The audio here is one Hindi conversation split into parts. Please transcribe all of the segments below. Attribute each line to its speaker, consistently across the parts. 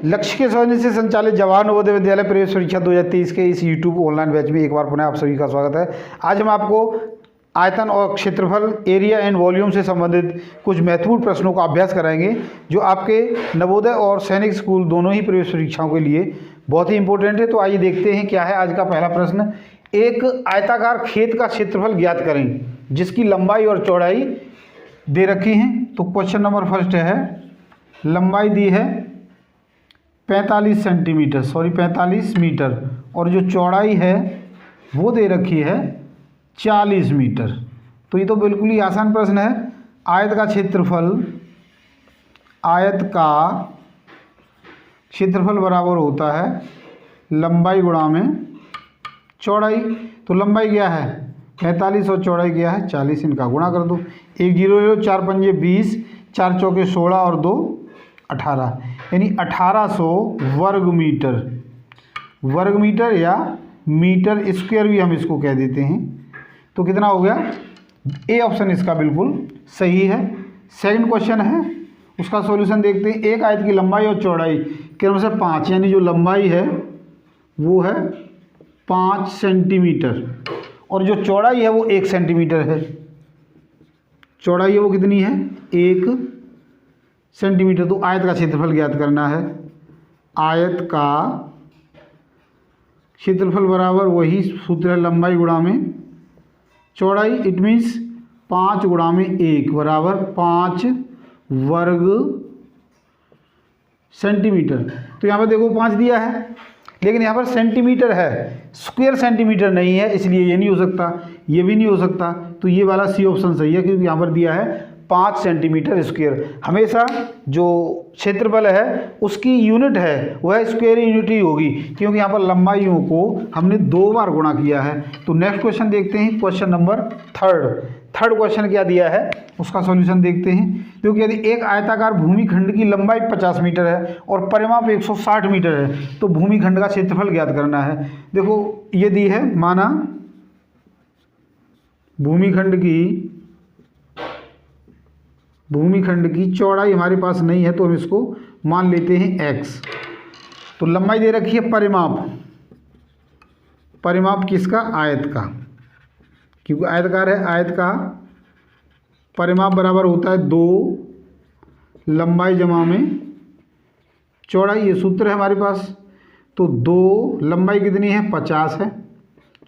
Speaker 1: लक्ष्य के सौजन्य से संचालित जवाहर नवोदय विद्यालय प्रवेश परीक्षा 2023 के इस यूट्यूब ऑनलाइन बैच में एक बार पुनः आप सभी का स्वागत है। आज हम आपको आयतन और क्षेत्रफल, एरिया एंड वॉल्यूम से संबंधित कुछ महत्वपूर्ण प्रश्नों का अभ्यास कराएंगे जो आपके नवोदय और सैनिक स्कूल दोनों ही प्रवेश परीक्षाओं के लिए बहुत ही इंपॉर्टेंट है। तो आइए देखते हैं क्या है आज का पहला प्रश्न। एक आयताकार खेत का क्षेत्रफल ज्ञात करें जिसकी लंबाई और चौड़ाई दे रखी हैं। तो क्वेश्चन नंबर फर्स्ट है, लंबाई दी है 45 सेंटीमीटर 45 मीटर और जो चौड़ाई है वो दे रखी है 40 मीटर। तो ये तो बिल्कुल ही आसान प्रश्न है। आयत का क्षेत्रफल बराबर होता है लंबाई गुणा में चौड़ाई। तो लंबाई क्या है 45 और चौड़ाई क्या है 40, इनका गुणा कर दो। 1 0 0 4 5 20, 4 चौके 16 और 2 18, यानी 1800 वर्ग मीटर या मीटर स्क्वायर भी हम इसको कह देते हैं। तो कितना हो गया, ए ऑप्शन इसका बिल्कुल सही है। सेकंड क्वेश्चन है, उसका सॉल्यूशन देखते हैं। एक आयत की लंबाई और चौड़ाई क्रम से 5, यानी जो लंबाई है वो है 5 सेंटीमीटर और जो चौड़ाई है वो 1 सेंटीमीटर है। चौड़ाई है वो कितनी है 1 सेंटीमीटर। तो आयत का क्षेत्रफल ज्ञात करना है। आयत का क्षेत्रफल बराबर वही सूत्र है, लंबाई गुणा में चौड़ाई। इट मीन्स 5 गुणा में 1 बराबर 5 वर्ग सेंटीमीटर। तो यहाँ पर देखो 5 दिया है लेकिन यहाँ पर सेंटीमीटर है, स्क्वायर सेंटीमीटर नहीं है, इसलिए ये नहीं हो सकता, ये भी नहीं हो सकता। तो ये वाला सी ऑप्शन सही है क्योंकि यहाँ पर दिया है 5 सेंटीमीटर स्क्वायर। हमेशा जो क्षेत्रफल है उसकी यूनिट है वह स्क्वायर यूनिट ही होगी क्योंकि यहाँ पर लंबाइयों को हमने 2 बार गुणा किया है। तो नेक्स्ट क्वेश्चन देखते हैं, क्वेश्चन नंबर थर्ड क्वेश्चन क्या दिया है उसका सॉल्यूशन देखते हैं। क्योंकि यदि एक आयताकार भूमिखंड की लंबाई 50 मीटर है और परिमाप 160 मीटर है तो भूमिखंड का क्षेत्रफल ज्ञात करना है। देखो ये दी है, माना भूमिखंड की चौड़ाई हमारे पास नहीं है तो हम इसको मान लेते हैं x। तो लंबाई दे रखी है परिमाप किसका, आयत का, क्योंकि आयतकार है। आयत का परिमाप बराबर होता है 2 लंबाई जमा में चौड़ाई, ये सूत्र है हमारे पास। तो 2 लंबाई कितनी है 50 है,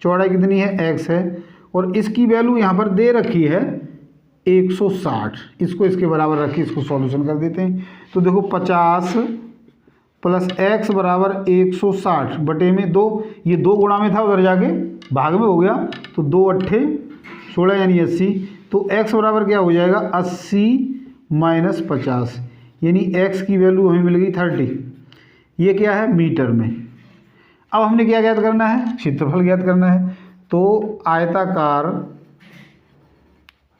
Speaker 1: चौड़ाई कितनी है x है और इसकी वैल्यू यहाँ पर दे रखी है 160। इसको इसके बराबर रखिए, इसको सॉल्यूशन कर देते हैं। तो देखो 50 प्लस x बराबर 160 बटे में 2, ये 2 गुणा में था उधर जाके भाग में हो गया। तो 2 अट्ठे 16 यानी 80। तो x बराबर क्या हो जाएगा 80 माइनस 50, यानी x की वैल्यू हमें मिल गई 30। ये क्या है मीटर में। अब हमने क्या ज्ञात करना है, क्षेत्रफल ज्ञात करना है। तो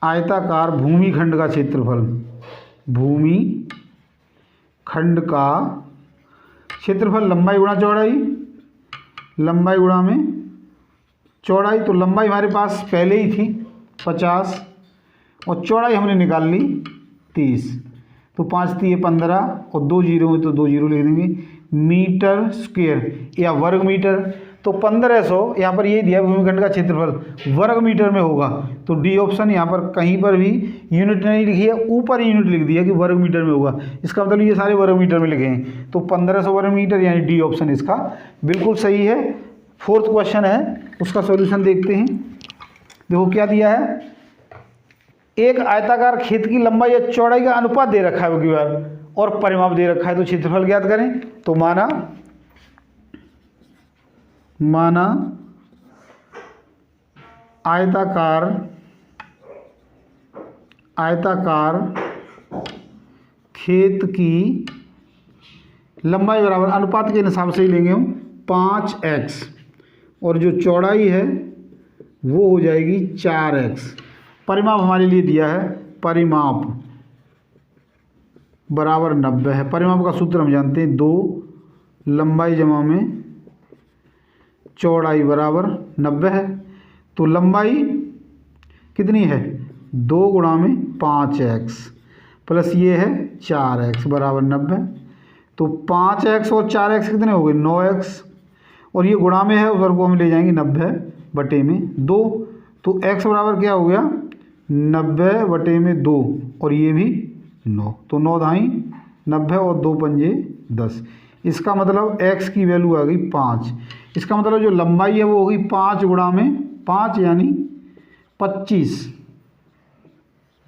Speaker 1: आयताकार भूमिखंड का क्षेत्रफल, भूमिखंड का क्षेत्रफल लंबाई गुणा चौड़ाई, लंबाई गुणा में चौड़ाई। तो लंबाई हमारे पास पहले ही थी 50 और चौड़ाई हमने निकाल ली 30। तो 5 3 15 और 2 जीरो है तो 2 जीरो लिख देंगे। मीटर स्क्वायर या वर्ग मीटर। तो 1500 यहाँ पर ये दिया भूमिखंड का क्षेत्रफल वर्ग मीटर में होगा। तो डी ऑप्शन यहाँ पर कहीं पर भी यूनिट नहीं लिखी है, ऊपर यूनिट लिख दिया कि वर्ग मीटर में होगा। इसका मतलब ये सारे वर्ग मीटर में लिखे हैं। तो 1500 वर्ग मीटर यानी डी ऑप्शन इसका बिल्कुल सही है। फोर्थ क्वेश्चन है, उसका सॉल्यूशन देखते हैं। देखो क्या दिया है, एक आयताकार खेत की लंबाई या चौड़ाई का अनुपात दे रखा है और परिमाप दे रखा है। तो क्षेत्रफल ज्ञात करें। तो माना आयताकार खेत की लंबाई बराबर, अनुपात के हिसाब से ही लेंगे हम, 5x और जो चौड़ाई है वो हो जाएगी 4x। परिमाप हमारे लिए दिया है, परिमाप बराबर 90 है। परिमाप का सूत्र हम जानते हैं, 2 लंबाई जमा में चौड़ाई बराबर 90 है। तो लंबाई कितनी है 2 गुणा में 5x प्लस ये है 4x बराबर 90। तो 5x और 4x कितने हो गए 9x, और ये गुणा में है उधर को हम ले जाएंगे 90 बटे में 2। तो x बराबर क्या हो गया 90 बटे में 2, और ये भी 9। तो 9 धाई 90 और 2 पंजे 10। इसका मतलब x की वैल्यू आ गई 5। इसका मतलब जो लंबाई है वो होगी 5 गुणा में 5 यानी 25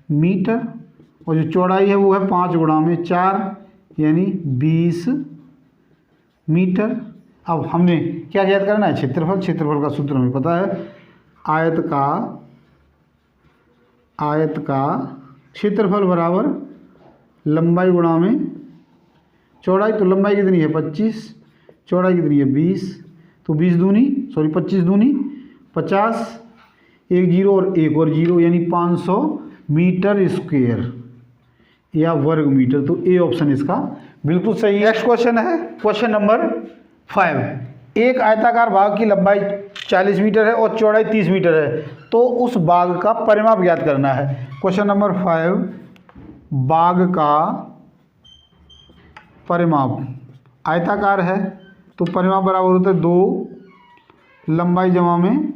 Speaker 1: मीटर, और जो चौड़ाई है वो है 5 गुणा में 4 यानी 20 मीटर। अब हमने क्या ज्ञात करना है क्षेत्रफल। क्षेत्रफल का सूत्र हमें पता है, आयत का क्षेत्रफल बराबर लंबाई गुणा में चौड़ाई। तो लंबाई कितनी है 25, चौड़ाई कितनी है 20, तो 25 दूनी 50, एक जीरो और एक और जीरो यानी 500 मीटर स्क्वायर या वर्ग मीटर। तो ए ऑप्शन इसका बिल्कुल सही है। नेक्स्ट क्वेश्चन है क्वेश्चन नंबर 5। एक आयताकार भाग की लंबाई 40 मीटर है और चौड़ाई 30 मीटर है, तो उस भाग का परिमाप ज्ञात करना है। क्वेश्चन नंबर 5, भाग का परिमाप। आयताकार है तो परिमाप बराबर होता है 2 लंबाई जमा में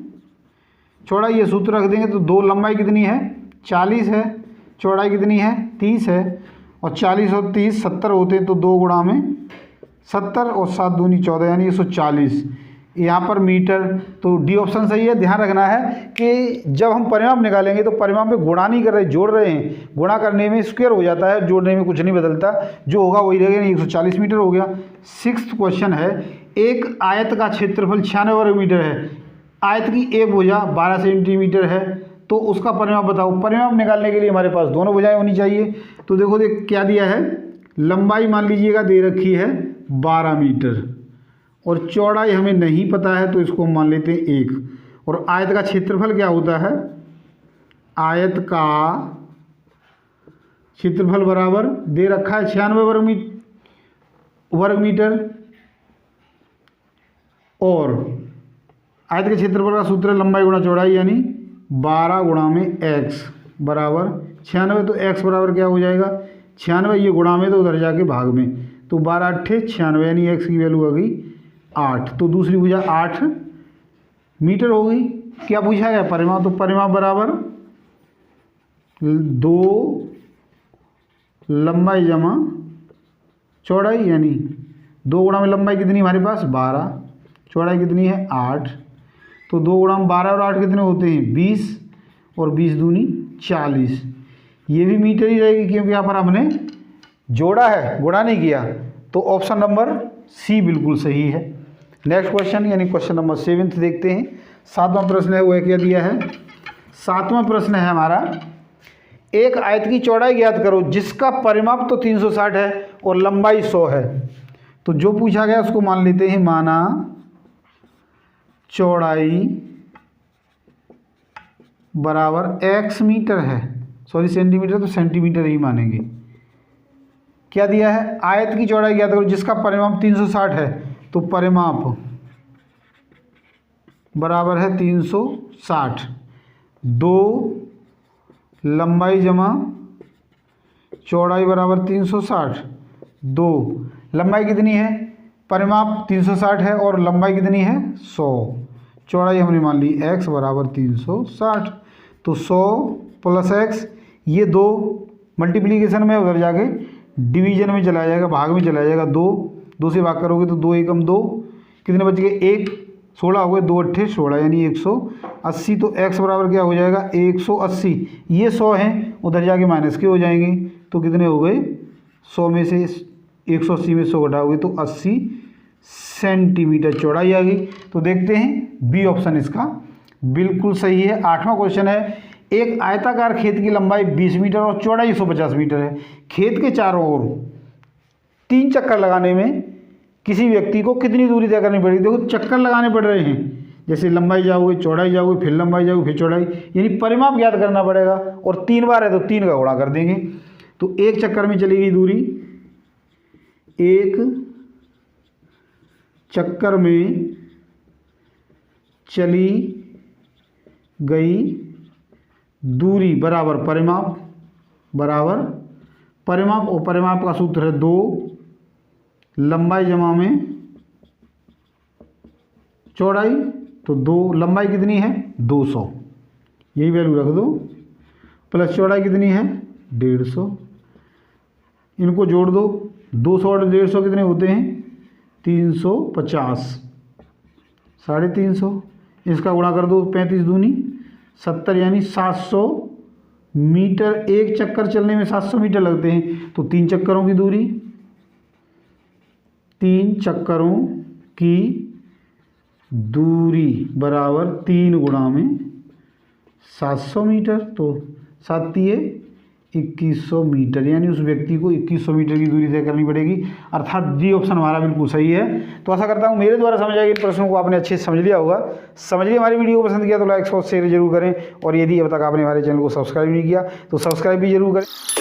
Speaker 1: चौड़ाई। ये सूत्र रख देंगे तो 2 लंबाई कितनी है 40 है, चौड़ाई कितनी है 30 है, और 40 और 30 70 होते हैं, तो 2 गुणा में 70 और 7 दूनी 14 यानी 140 यहाँ पर मीटर। तो डी ऑप्शन सही है। ध्यान रखना है कि जब हम परिमाप निकालेंगे तो परिमाप में गुणा नहीं कर रहे, जोड़ रहे हैं। गुणा करने में स्क्वायर हो जाता है, जोड़ने में कुछ नहीं बदलता, जो होगा वही रहेगा। 140 मीटर हो गया। 6th क्वेश्चन है, एक आयत का क्षेत्रफल 96 वर्ग मीटर है। आयत की एक भुजा 12 सेंटीमीटर है, तो उसका परिमाप बताओ। परिमाप निकालने के लिए हमारे पास दोनों भुजाएं होनी चाहिए। तो देखो क्या दिया है, लंबाई मान लीजिएगा दे रखी है 12 मीटर, और चौड़ाई हमें नहीं पता है, तो इसको मान लेते हैं 1। और आयत का क्षेत्रफल क्या होता है, आयत का क्षेत्रफल बराबर दे रखा है 96 वर्ग मीटर, और आयत के क्षेत्रफल का सूत्र है लंबाई गुणा चौड़ाई यानी 12 गुणा में x बराबर 96। तो x बराबर क्या हो जाएगा 96, ये गुणा में तो उधर जाके भाग में, तो 12 अट्ठे 96 यानी x की वैल्यू आ गई 8। तो दूसरी भुजा 8 मीटर हो गई। क्या पूछा गया परिमाप, तो परिमाप बराबर 2 लंबाई जमा चौड़ाई यानी 2 गुणा में लंबाई कितनी हमारे पास 12, चौड़ाई कितनी है 8। तो 2 गुणा में 12 और 8 कितने होते हैं 20, और 20 दूनी 40। ये भी मीटर ही रहेगी क्योंकि यहाँ पर हमने जोड़ा है, गुणा नहीं किया। तो ऑप्शन नंबर सी बिल्कुल सही है। नेक्स्ट क्वेश्चन यानी क्वेश्चन नंबर 7 देखते हैं। 7वां प्रश्न है, वह क्या दिया है। 7वां प्रश्न है हमारा, एक आयत की चौड़ाई ज्ञात करो जिसका परिमाप तो 360 है और लंबाई 100 है। तो जो पूछा गया उसको मान लेते हैं, माना चौड़ाई बराबर x मीटर है, सॉरी सेंटीमीटर, तो सेंटीमीटर ही मानेंगे। क्या दिया है, आयत की चौड़ाई ज्ञात करो जिसका परिमाप 360 है, तो परिमाप बराबर है 360, 2 लंबाई जमा चौड़ाई बराबर 360, 2 लंबाई कितनी है, परिमाप 360 है और लंबाई कितनी है 100, चौड़ाई हमने मान ली x बराबर 360। तो 100 प्लस x, ये 2 मल्टीप्लीकेशन में उधर जाके डिवीजन में चला जाएगा, भाग में चला जाएगा। 2 से भाग करोगे तो 2 एकम 2, कितने बच गए 1, 16 हो गए, 2 अट्ठे 16 यानी 180। तो x बराबर क्या हो जाएगा 180। ये 100 हैं, उधर जाके माइनस के हो जाएंगे, तो कितने हो गए 100 में से 180 में 100 घटाओगे तो 80 सेंटीमीटर चौड़ाई आ गई। तो देखते हैं बी ऑप्शन इसका बिल्कुल सही है। 8वां क्वेश्चन है, एक आयताकार खेत की लंबाई 20 मीटर और चौड़ाई 150 मीटर है। खेत के चारों ओर 3 चक्कर लगाने में किसी व्यक्ति को कितनी दूरी तय करनी पड़ेगी। देखो चक्कर लगाने पड़ रहे हैं, जैसे लंबाई जाओगे चौड़ाई जाओगे फिर लंबाई जाओगे फिर चौड़ाई, यानी परिमाप ज्ञात करना पड़ेगा। और 3 बार है तो 3 का गुणा कर देंगे। तो एक चक्कर में चली गई दूरी, एक चक्कर में चली गई दूरी बराबर परिमाप बराबर परिमाप, और परिमाप का सूत्र है 2 लंबाई जमा में चौड़ाई, तो 2 लंबाई कितनी है 200, यही वैल्यू रख दो, प्लस चौड़ाई कितनी है 150, इनको जोड़ दो, 200 और 150 कितने होते हैं 350, 350, इसका गुणा कर दो 35 दूनी 70, यानी 700 मीटर। एक चक्कर चलने में 700 मीटर लगते हैं, तो 3 चक्करों की दूरी, 3 चक्करों की दूरी बराबर 3 गुणा में 700 मीटर, तो 7 तिये 2100 मीटर, यानी उस व्यक्ति को 2100 मीटर की दूरी तय करनी पड़ेगी। अर्थात डी ऑप्शन हमारा बिल्कुल सही है। तो आशा करता हूँ मेरे द्वारा समझाए गए प्रश्नों को आपने अच्छे से समझ लिया होगा। समझिए, हमारी वीडियो को पसंद किया तो लाइक और शेयर जरूर करें, और यदि अब तक आपने हमारे चैनल को सब्सक्राइब नहीं किया तो सब्सक्राइब भी जरूर करें।